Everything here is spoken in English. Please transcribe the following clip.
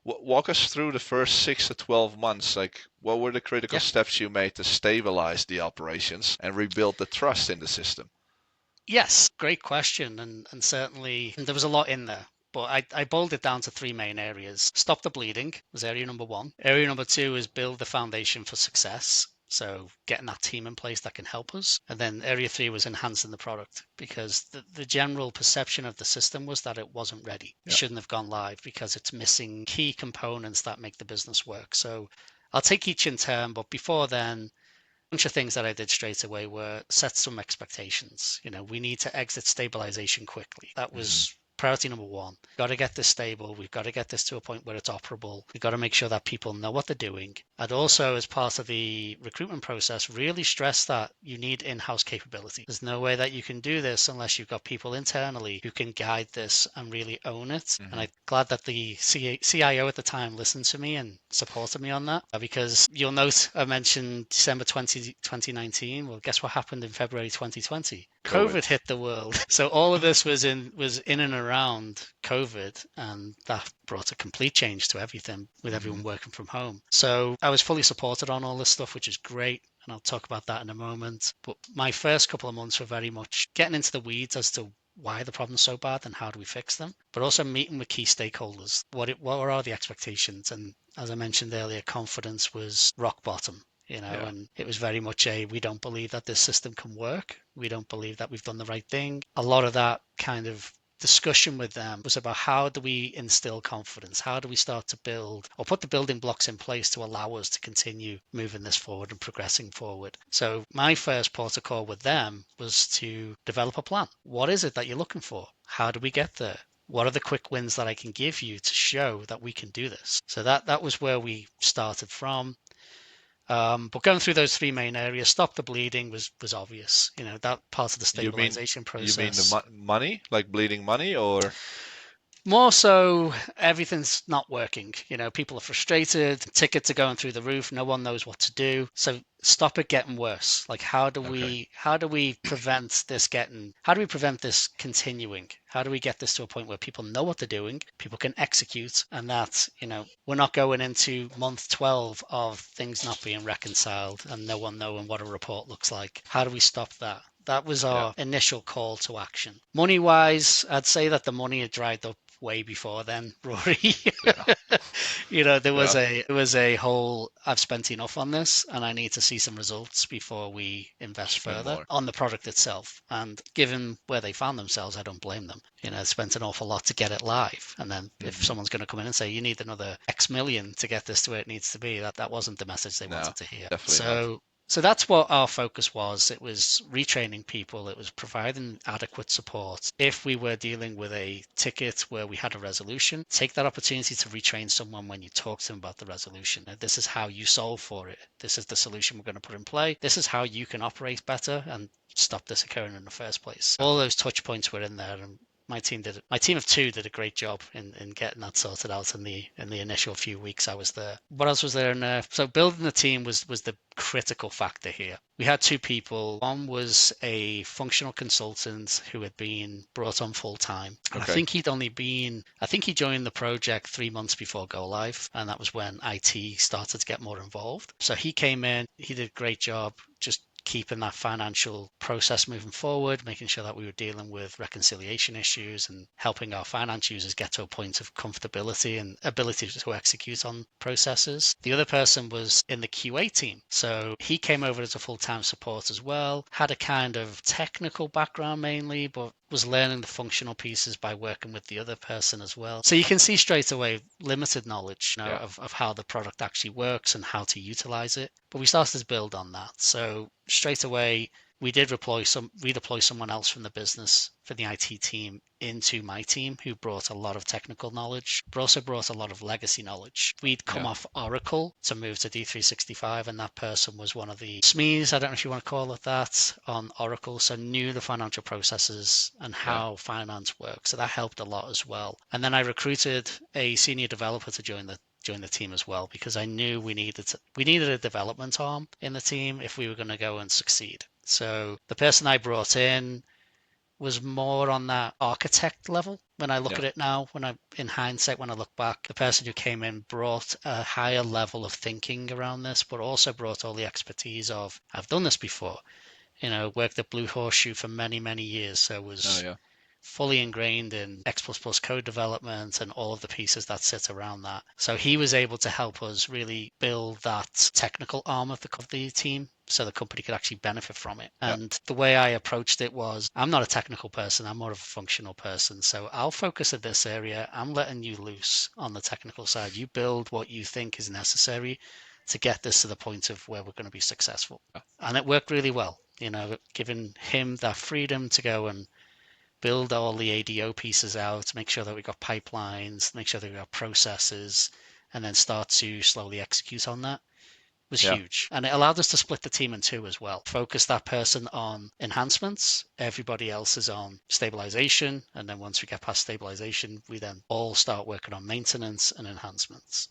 Walk us through the first 6 to 12 months. Like, what were the critical Yeah. steps you made to stabilize the operations and rebuild the trust in the system? Yes, great question. And certainly there was a lot in there. But I boiled it down to three main areas. Stop the bleeding was area number one. Area number two is build the foundation for success. So getting that team in place that can help us. And then area three was enhancing the product because the general perception of the system was that it wasn't ready. It Yeah. shouldn't have gone live because it's missing key components that make the business work. So I'll take each in turn, but before then, bunch of things that I did straight away were set some expectations. We need to exit stabilization quickly. That Hmm. was priority number one. Got to get this stable. We've got to get this to a point where it's operable. We've got to make sure that people know what they're doing. I'd also, as part of the recruitment process, really stress that you need in-house capability. There's no way that you can do this unless you've got people internally who can guide this and really own it. And Hmm. I'm glad that the CIO at the time listened to me and supported me on that because you'll note I mentioned December 2019. Well, guess what happened in February 2020? COVID. COVID hit the world. So all of this was in and around COVID, and that brought a complete change to everything with Hmm. everyone working from home. So I was fully supported on all this stuff, which is great. And I'll talk about that in a moment. But my first couple of months were very much getting into the weeds as to why the problem's so bad and how do we fix them, but also meeting with key stakeholders. What are the expectations? And as I mentioned earlier, confidence was rock bottom. Yeah. And it was very much we don't believe that this system can work. We don't believe that we've done the right thing. A lot of that kind of discussion with them was about how do we instill confidence? How do we start to build or put the building blocks in place to allow us to continue moving this forward and progressing forward? So my first protocol with them was to develop a plan. What is it that you're looking for? How do we get there? What are the quick wins that I can give you to show that we can do this? So that was where we started from. But going through those three main areas, stop the bleeding was obvious. That part of the You mean stabilization you mean the process. money, like bleeding money, or? More so, everything's not working. People are frustrated, tickets are going through the roof, no one knows what to do. So stop it getting worse. Like Okay. how do we prevent this getting how do we prevent this continuing? How do we get this to a point where people know what they're doing, people can execute, and that, we're not going into month 12 of things not being reconciled and no one knowing what a report looks like. How do we stop that? That was Yeah. our initial call to action. Money wise, I'd say that the money had dried up way before then, Rory. Yeah. There was Yeah. a whole I've spent enough on this and I need to see some results before we invest Spend further more. on the product itself. And given where they found themselves, I don't blame them. Spent an awful lot to get it live. And then if Hmm. someone's going to come in and say you need another X million to get this to where it needs to be, that wasn't the message they No, wanted to hear. definitely not. So that's what our focus was. It was retraining people. It was providing adequate support. If we were dealing with a ticket where we had a resolution, take that opportunity to retrain someone when you talk to them about the resolution. This is how you solve for it. This is the solution we're going to put in play. This is how you can operate better and stop this occurring in the first place. Yeah. All those touch points were in there, and my team of two did a great job in getting that sorted out in the initial few weeks I was there. What else was there in there? So building the team was the critical factor here. We had two people. One was a functional consultant who had been brought on full time. And Okay. I think he joined the project 3 months before go live. And that was when IT started to get more involved. So he came in, he did a great job, just keeping that financial process moving forward, making sure that we were dealing with reconciliation issues and helping our finance users get to a point of comfortability and ability to execute on processes. The other person was in the QA team. So he came over as a full-time support as well, had a kind of technical background mainly, but was learning the functional pieces by working with the other person as well. So you can see straight away limited knowledge Yeah. of how the product actually works and how to utilize it. But we started to build on that. So straight away, we did redeploy someone else from the business for the IT team into my team who brought a lot of technical knowledge, but also brought a lot of legacy knowledge. We'd come Yeah. off Oracle to move to D365, and that person was one of the SMEs, I don't know if you want to call it that, on Oracle, so knew the financial processes and Yeah. how finance works. So that helped a lot as well. And then I recruited a senior developer to join the team as well because I knew we needed a development arm in the team if we were going to go and succeed. So the person I brought in was more on that architect level. When I look Yeah. at it now, in hindsight, when I look back, the person who came in brought a higher level of thinking around this, but also brought all the expertise of, I've done this before, worked at Blue Horseshoe for many, many years. So Oh was yeah. fully ingrained in X++ code development and all of the pieces that sit around that. So he was able to help us really build that technical arm of the team so the company could actually benefit from it. Yeah. And the way I approached it was, I'm not a technical person, I'm more of a functional person. So I'll focus at this area. I'm letting you loose on the technical side. You build what you think is necessary to get this to the point of where we're going to be successful. Yeah. And it worked really well, giving him that freedom to go and build all the ADO pieces out, make sure that we got pipelines, make sure that we got processes, and then start to slowly execute on that was Yeah. huge. And it allowed us to split the team in two as well. Focus that person on enhancements. Everybody else is on stabilization. And then once we get past stabilization, we then all start working on maintenance and enhancements.